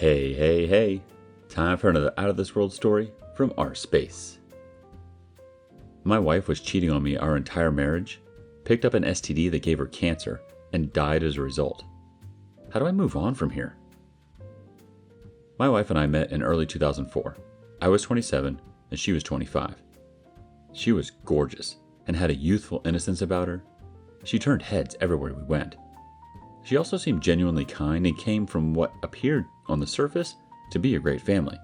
Hey, hey, hey. Time for another out of this world story from our space. My wife was cheating on me our entire marriage, picked up an STD that gave her cancer, and died as a result. How do I move on from here? My wife and I met in early 2004. I was 27 and she was 25. She was gorgeous and had a youthful innocence about her. She turned heads everywhere we went. She also seemed genuinely kind and came from what appeared on the surface to be a great family.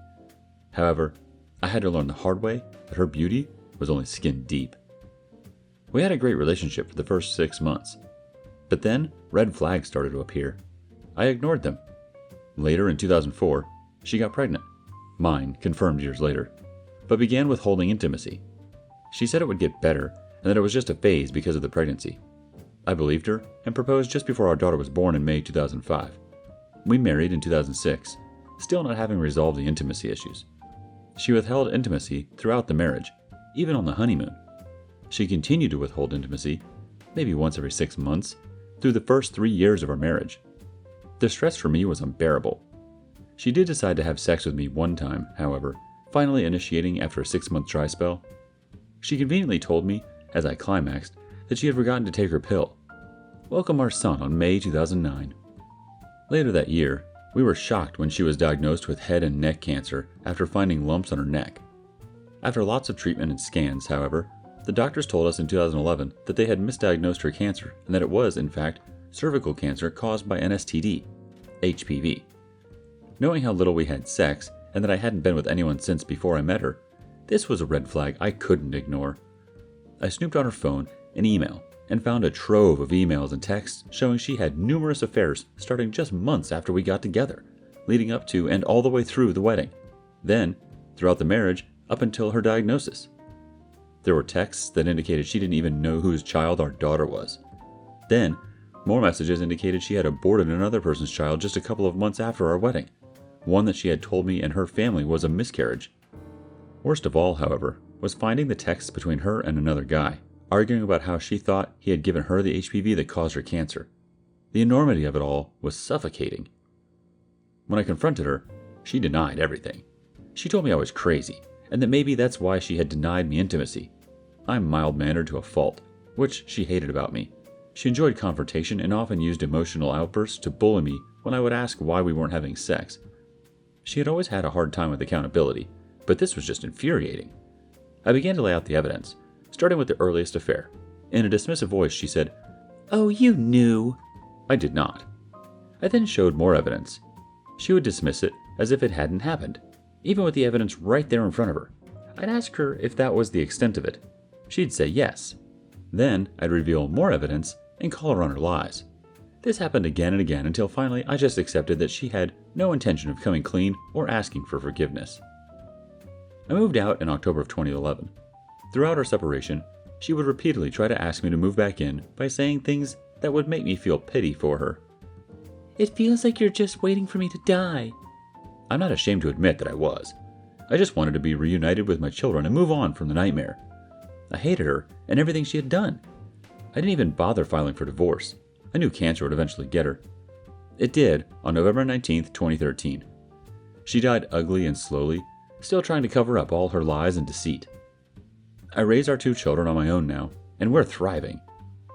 However, I had to learn the hard way that her beauty was only skin deep. We had a great relationship for the first 6 months, but then red flags started to appear. I ignored them. Later in 2004, she got pregnant. Mine, confirmed years later, but began withholding intimacy. She said it would get better and that it was just a phase because of the pregnancy. I believed her and proposed just before our daughter was born in May 2005. We married in 2006, still not having resolved the intimacy issues. She withheld intimacy throughout the marriage, even on the honeymoon. She continued to withhold intimacy, maybe once every 6 months, through the first 3 years of our marriage. The stress for me was unbearable. She did decide to have sex with me one time, however, finally initiating after a 6-month dry spell. She conveniently told me, as I climaxed, that she had forgotten to take her pill. Welcome our son on May 2009. Later that year, we were shocked when she was diagnosed with head and neck cancer after finding lumps on her neck. After lots of treatment and scans, however, the doctors told us in 2011 that they had misdiagnosed her cancer and that it was, in fact, cervical cancer caused by an STD, HPV. Knowing how little we had sex and that I hadn't been with anyone since before I met her, this was a red flag I couldn't ignore. I snooped on her phone and email and found a trove of emails and texts showing she had numerous affairs starting just months after we got together, leading up to and all the way through the wedding. Then, throughout the marriage, up until her diagnosis. There were texts that indicated she didn't even know whose child our daughter was. Then, more messages indicated she had aborted another person's child just a couple of months after our wedding, one that she had told me and her family was a miscarriage. Worst of all, however, was finding the texts between her and another guy, arguing about how she thought he had given her the HPV that caused her cancer. The enormity of it all was suffocating. When I confronted her, she denied everything. She told me I was crazy, and that maybe that's why she had denied me intimacy. I'm mild-mannered to a fault, which she hated about me. She enjoyed confrontation and often used emotional outbursts to bully me when I would ask why we weren't having sex. She had always had a hard time with accountability, but this was just infuriating. I began to lay out the evidence, starting with the earliest affair. In a dismissive voice, she said, "Oh, you knew." I did not. I then showed more evidence. She would dismiss it as if it hadn't happened, even with the evidence right there in front of her. I'd ask her if that was the extent of it. She'd say yes. Then I'd reveal more evidence and call her on her lies. This happened again and again until finally I just accepted that she had no intention of coming clean or asking for forgiveness. I moved out in October of 2011. Throughout our separation, she would repeatedly try to ask me to move back in by saying things that would make me feel pity for her. "It feels like you're just waiting for me to die." I'm not ashamed to admit that I was. I just wanted to be reunited with my children and move on from the nightmare. I hated her and everything she had done. I didn't even bother filing for divorce. I knew cancer would eventually get her. It did on November 19th, 2013. She died ugly and slowly, still trying to cover up all her lies and deceit. I raise our 2 children on my own now, and we're thriving.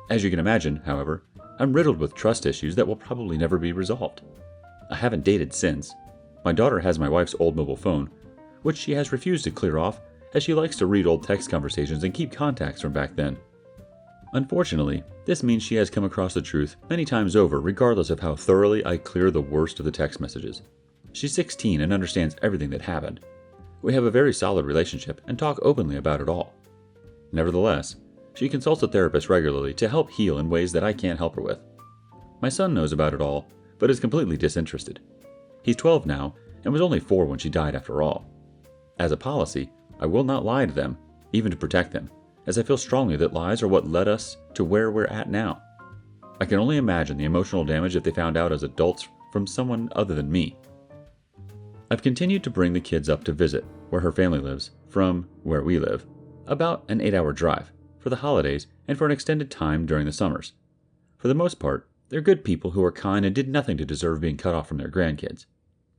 As you can imagine, however, I'm riddled with trust issues that will probably never be resolved. I haven't dated since. My daughter has my wife's old mobile phone, which she has refused to clear off as she likes to read old text conversations and keep contacts from back then. Unfortunately, this means she has come across the truth many times over regardless of how thoroughly I clear the worst of the text messages. She's 16 and understands everything that happened. We have a very solid relationship and talk openly about it all. Nevertheless, she consults a therapist regularly to help heal in ways that I can't help her with. My son knows about it all, but is completely disinterested. He's 12 now and was only 4 when she died after all. As a policy, I will not lie to them, even to protect them, as I feel strongly that lies are what led us to where we're at now. I can only imagine the emotional damage if they found out as adults from someone other than me. I've continued to bring the kids up to visit where her family lives, from where we live, about an 8-hour drive, for the holidays and for an extended time during the summers. For the most part, they're good people who are kind and did nothing to deserve being cut off from their grandkids.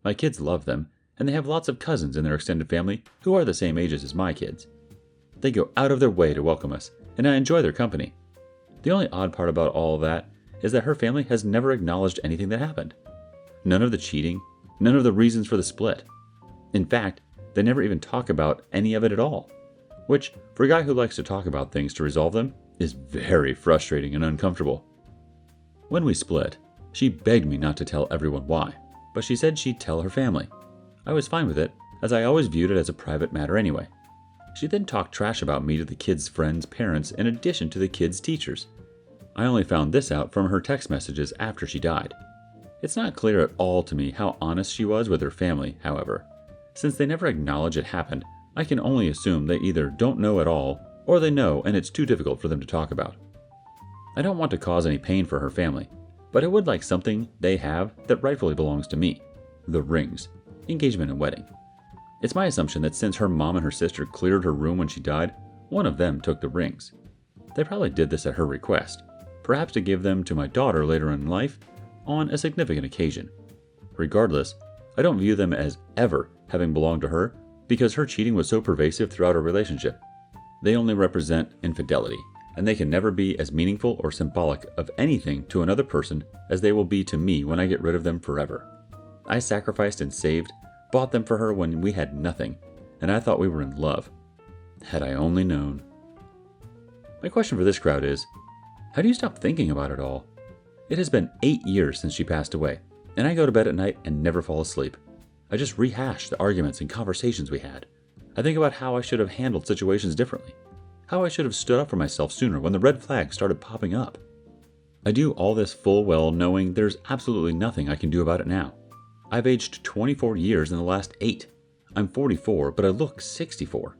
My kids love them, and they have lots of cousins in their extended family who are the same ages as my kids. They go out of their way to welcome us, and I enjoy their company. The only odd part about all of that is that her family has never acknowledged anything that happened. None of the cheating, none of the reasons for the split. In fact, they never even talk about any of it at all, which, for a guy who likes to talk about things to resolve them, is very frustrating and uncomfortable. When we split, she begged me not to tell everyone why, but she said she'd tell her family. I was fine with it, as I always viewed it as a private matter anyway. She then talked trash about me to the kids' friends' parents in addition to the kids' teachers. I only found this out from her text messages after she died. It's not clear at all to me how honest she was with her family, however. Since they never acknowledge it happened, I can only assume they either don't know at all, or they know and it's too difficult for them to talk about. I don't want to cause any pain for her family, but I would like something they have that rightfully belongs to me. The rings. Engagement and wedding. It's my assumption that since her mom and her sister cleared her room when she died, one of them took the rings. They probably did this at her request, perhaps to give them to my daughter later in life on a significant occasion. Regardless, I don't view them as ever having belonged to her because her cheating was so pervasive throughout our relationship. They only represent infidelity, and they can never be as meaningful or symbolic of anything to another person as they will be to me when I get rid of them forever. I sacrificed and saved, bought them for her when we had nothing, and I thought we were in love. Had I only known. My question for this crowd is, how do you stop thinking about it all? It has been 8 years since she passed away, and I go to bed at night and never fall asleep. I just rehash the arguments and conversations we had. I think about how I should have handled situations differently, how I should have stood up for myself sooner when the red flags started popping up. I do all this full well knowing there's absolutely nothing I can do about it now. I've aged 24 years in the last 8. I'm 44, but I look 64.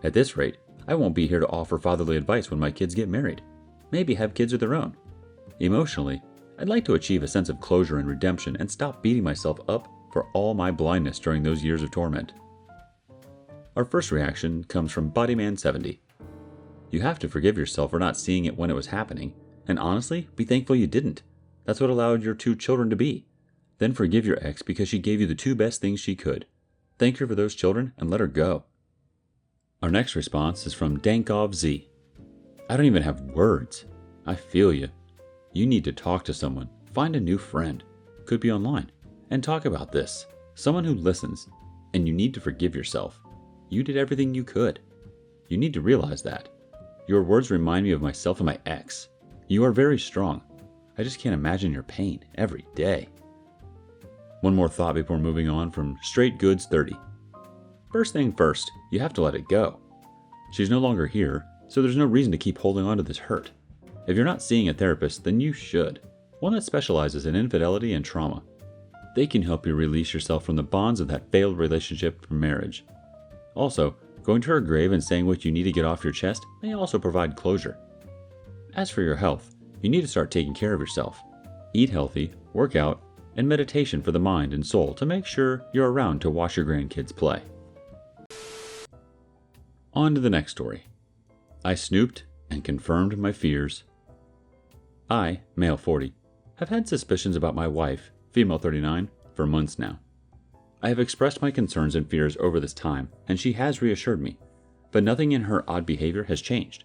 At this rate, I won't be here to offer fatherly advice when my kids get married. Maybe have kids of their own. Emotionally, I'd like to achieve a sense of closure and redemption and stop beating myself up for all my blindness during those years of torment. Our first reaction comes from Bodyman70. You have to forgive yourself for not seeing it when it was happening, and honestly, be thankful you didn't. That's what allowed your 2 children to be. Then forgive your ex because she gave you the 2 best things she could. Thank her for those children and let her go. Our next response is from Dankov Z. I don't even have words. I feel you. You need to talk to someone. Find a new friend. Could be online. And talk about this. Someone who listens. And you need to forgive yourself. You did everything you could. You need to realize that. Your words remind me of myself and my ex. You are very strong. I just can't imagine your pain every day. One more thought before moving on from Straight Goods 30. First thing first, you have to let it go. She's no longer here, so there's no reason to keep holding on to this hurt. If you're not seeing a therapist, then you should. One that specializes in infidelity and trauma. They can help you release yourself from the bonds of that failed relationship or marriage. Also, going to her grave and saying what you need to get off your chest may also provide closure. As for your health, you need to start taking care of yourself. Eat healthy, work out, and meditation for the mind and soul to make sure you're around to watch your grandkids play. On to the next story. I snooped and confirmed my fears. I, male 40, have had suspicions about my wife, female 39, for months now. I have expressed my concerns and fears over this time, and she has reassured me, but nothing in her odd behavior has changed.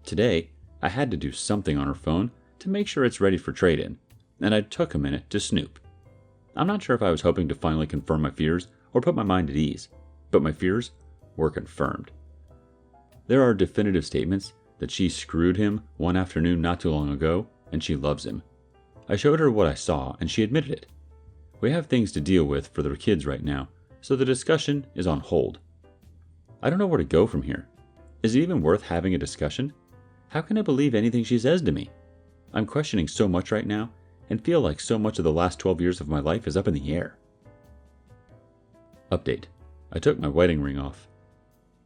Today, I had to do something on her phone to make sure it's ready for trade-in, and I took a minute to snoop. I'm not sure if I was hoping to finally confirm my fears or put my mind at ease, but my fears were confirmed. There are definitive statements that she screwed him one afternoon not too long ago, and she loves him. I showed her what I saw, and she admitted it. We have things to deal with for their kids right now, so the discussion is on hold. I don't know where to go from here. Is it even worth having a discussion? How can I believe anything she says to me? I'm questioning so much right now, and feel like so much of the last 12 years of my life is up in the air. Update. I took my wedding ring off.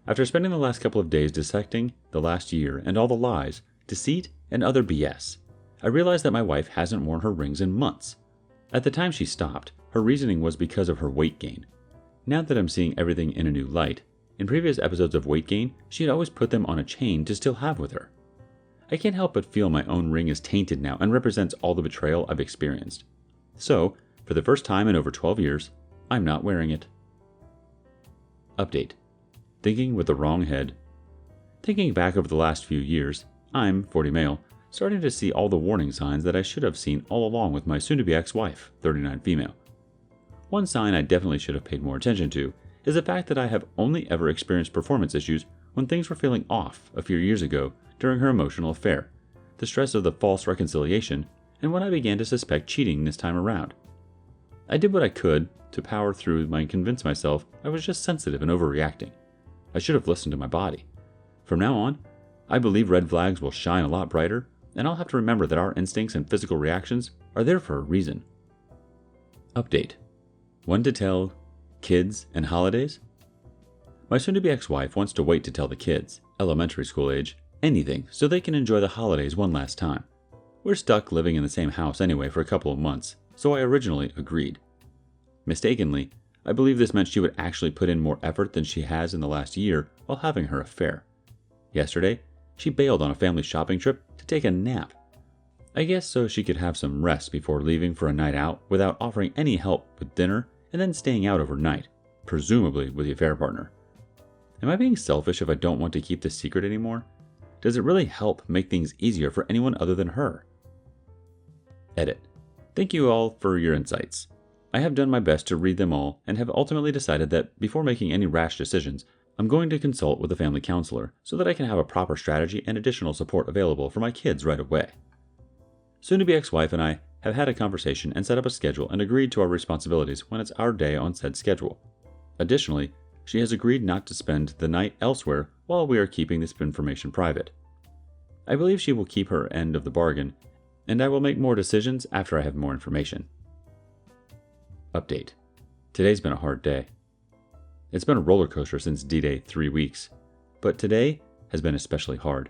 After spending the last couple of days dissecting the last year and all the lies, deceit, and other BS, I realized that my wife hasn't worn her rings in months. At the time she stopped, her reasoning was because of her weight gain. Now that I'm seeing everything in a new light, in previous episodes of weight gain, she had always put them on a chain to still have with her. I can't help but feel my own ring is tainted now and represents all the betrayal I've experienced. So, for the first time in over 12 years, I'm not wearing it. Update. Thinking with the wrong head. Thinking back over the last few years, I'm 40 male, starting to see all the warning signs that I should have seen all along with my soon-to-be ex-wife, 39 female. One sign I definitely should have paid more attention to is the fact that I have only ever experienced performance issues when things were feeling off a few years ago during her emotional affair, the stress of the false reconciliation, and when I began to suspect cheating this time around. I did what I could to power through and convince myself I was just sensitive and overreacting. I should have listened to my body. From now on, I believe red flags will shine a lot brighter, and I'll have to remember that our instincts and physical reactions are there for a reason. Update. When to tell kids and holidays? My soon-to-be ex-wife wants to wait to tell the kids, elementary school age, anything so they can enjoy the holidays one last time. We're stuck living in the same house anyway for a couple of months, so I originally agreed. Mistakenly, I believe this meant she would actually put in more effort than she has in the last year while having her affair. Yesterday, she bailed on a family shopping trip to take a nap. I guess so she could have some rest before leaving for a night out without offering any help with dinner and then staying out overnight, presumably with the affair partner. Am I being selfish if I don't want to keep this secret anymore? Does it really help make things easier for anyone other than her? Edit. Thank you all for your insights. I have done my best to read them all and have ultimately decided that before making any rash decisions, I'm going to consult with a family counselor so that I can have a proper strategy and additional support available for my kids right away. Soon-to-be ex-wife and I have had a conversation and set up a schedule and agreed to our responsibilities when it's our day on said schedule. Additionally, she has agreed not to spend the night elsewhere while we are keeping this information private. I believe she will keep her end of the bargain, and I will make more decisions after I have more information. Update. Today's been a hard day. It's been a roller coaster since D-Day 3 weeks, but today has been especially hard.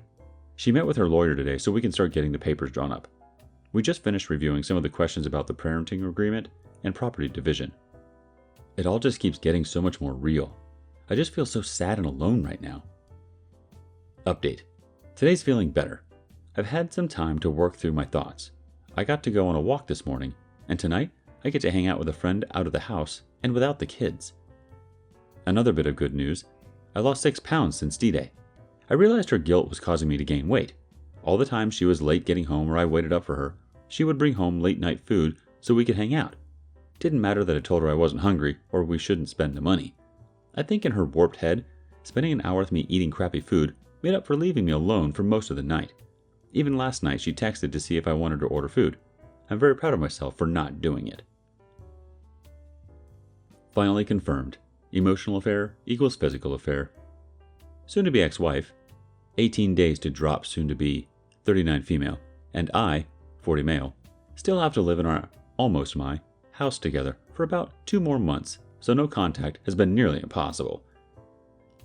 She met with her lawyer today so we can start getting the papers drawn up. We just finished reviewing some of the questions about the parenting agreement and property division. It all just keeps getting so much more real. I just feel so sad and alone right now. Update. Today's feeling better. I've had some time to work through my thoughts. I got to go on a walk this morning, and tonight I get to hang out with a friend out of the house and without the kids. Another bit of good news, I lost 6 pounds since D-Day. I realized her guilt was causing me to gain weight. All the time she was late getting home or I waited up for her, she would bring home late night food so we could hang out. Didn't matter that I told her I wasn't hungry or we shouldn't spend the money. I think in her warped head, spending an hour with me eating crappy food made up for leaving me alone for most of the night. Even last night she texted to see if I wanted to order food. I'm very proud of myself for not doing it. Finally confirmed. Emotional affair equals physical affair. Soon-to-be ex-wife, 18 days to drop soon-to-be, 39 female, and I, 40 male, still have to live in our almost my house together for about 2 more months, so no contact has been nearly impossible.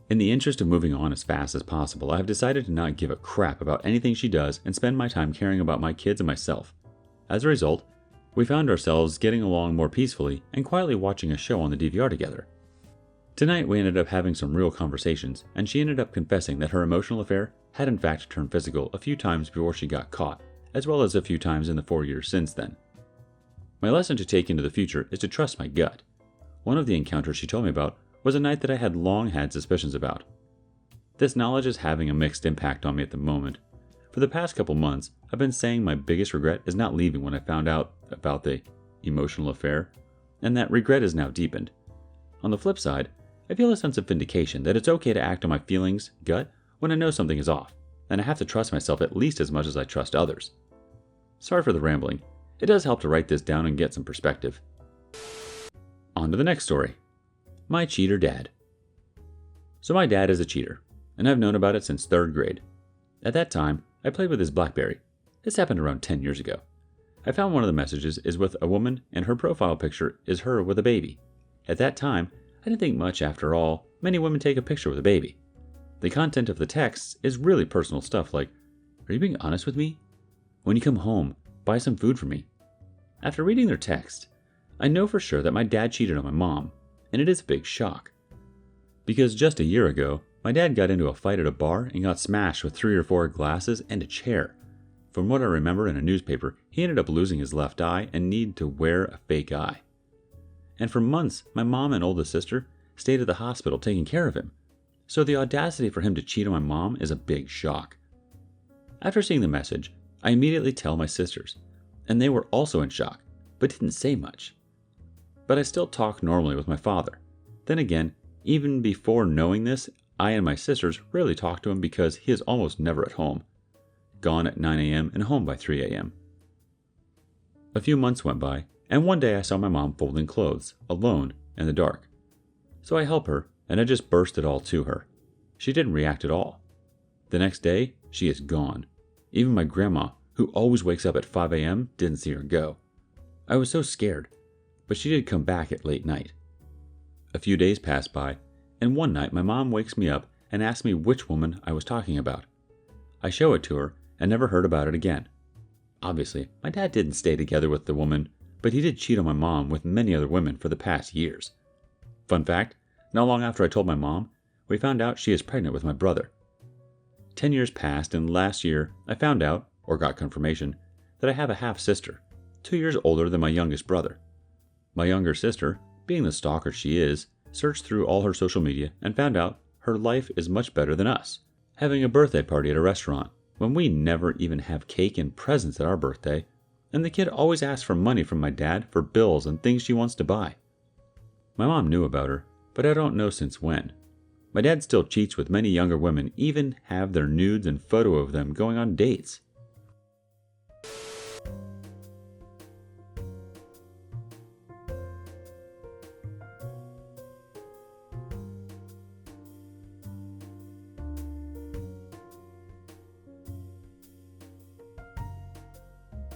In the interest of moving on as fast as possible, I have decided to not give a crap about anything she does and spend my time caring about my kids and myself. As a result, we found ourselves getting along more peacefully and quietly watching a show on the DVR together. Tonight we ended up having some real conversations, and she ended up confessing that her emotional affair had in fact turned physical a few times before she got caught, as well as a few times in the 4 years since then. My lesson to take into the future is to trust my gut. One of the encounters she told me about was a night that I had long had suspicions about. This knowledge is having a mixed impact on me at the moment. For the past couple months, I've been saying my biggest regret is not leaving when I found out about the emotional affair, and that regret is now deepened. On the flip side, I feel a sense of vindication that it's okay to act on my feelings, gut, when I know something is off, and I have to trust myself at least as much as I trust others. Sorry for the rambling. It does help to write this down and get some perspective. On to the next story. My cheater dad. So my dad is a cheater, and I've known about it since 3rd grade. At that time, I played with his BlackBerry. This happened around 10 years ago. I found one of the messages is with a woman and her profile picture is her with a baby. At that time, I didn't think much after all. Many women take a picture with a baby. The content of the texts is really personal stuff like, "Are you being honest with me? When you come home, buy some food for me." After reading their text, I know for sure that my dad cheated on my mom, and it is a big shock. Because just a year ago, my dad got into a fight at a bar and got smashed with 3 or 4 glasses and a chair. From what I remember in a newspaper, he ended up losing his left eye and needed to wear a fake eye. and for months my mom and oldest sister stayed at the hospital taking care of him. So the audacity for him to cheat on my mom is a big shock. After seeing the message, I immediately tell my sisters, and they were also in shock, but didn't say much. But I still talk normally with my father. Then again, even before knowing this, I and my sisters rarely talk to him because he is almost never at home, gone at 9 a.m. and home by 3 a.m. A few months went by, and one day I saw my mom folding clothes, alone, in the dark. So I help her, and I just burst it all to her. She didn't react at all. The next day, she is gone. Even my grandma, who always wakes up at 5 a.m., didn't see her go. I was so scared, but she did come back at late night. A few days passed by, and one night my mom wakes me up and asks me which woman I was talking about. I show it to her and never heard about it again. Obviously, my dad didn't stay together with the woman, but he did cheat on my mom with many other women for the past years. Fun fact, not long after I told my mom, we found out she is pregnant with my brother. 10 years passed, and last year I found out, or got confirmation, that I have a half-sister, 2 years older than my youngest brother. My younger sister, being the stalker she is, searched through all her social media and found out her life is much better than us, having a birthday party at a restaurant when we never even have cake and presents at our birthday, and the kid always asks for money from my dad for bills and things she wants to buy. My mom knew about her, but I don't know since when. My dad still cheats with many younger women, even have their nudes and photo of them going on dates.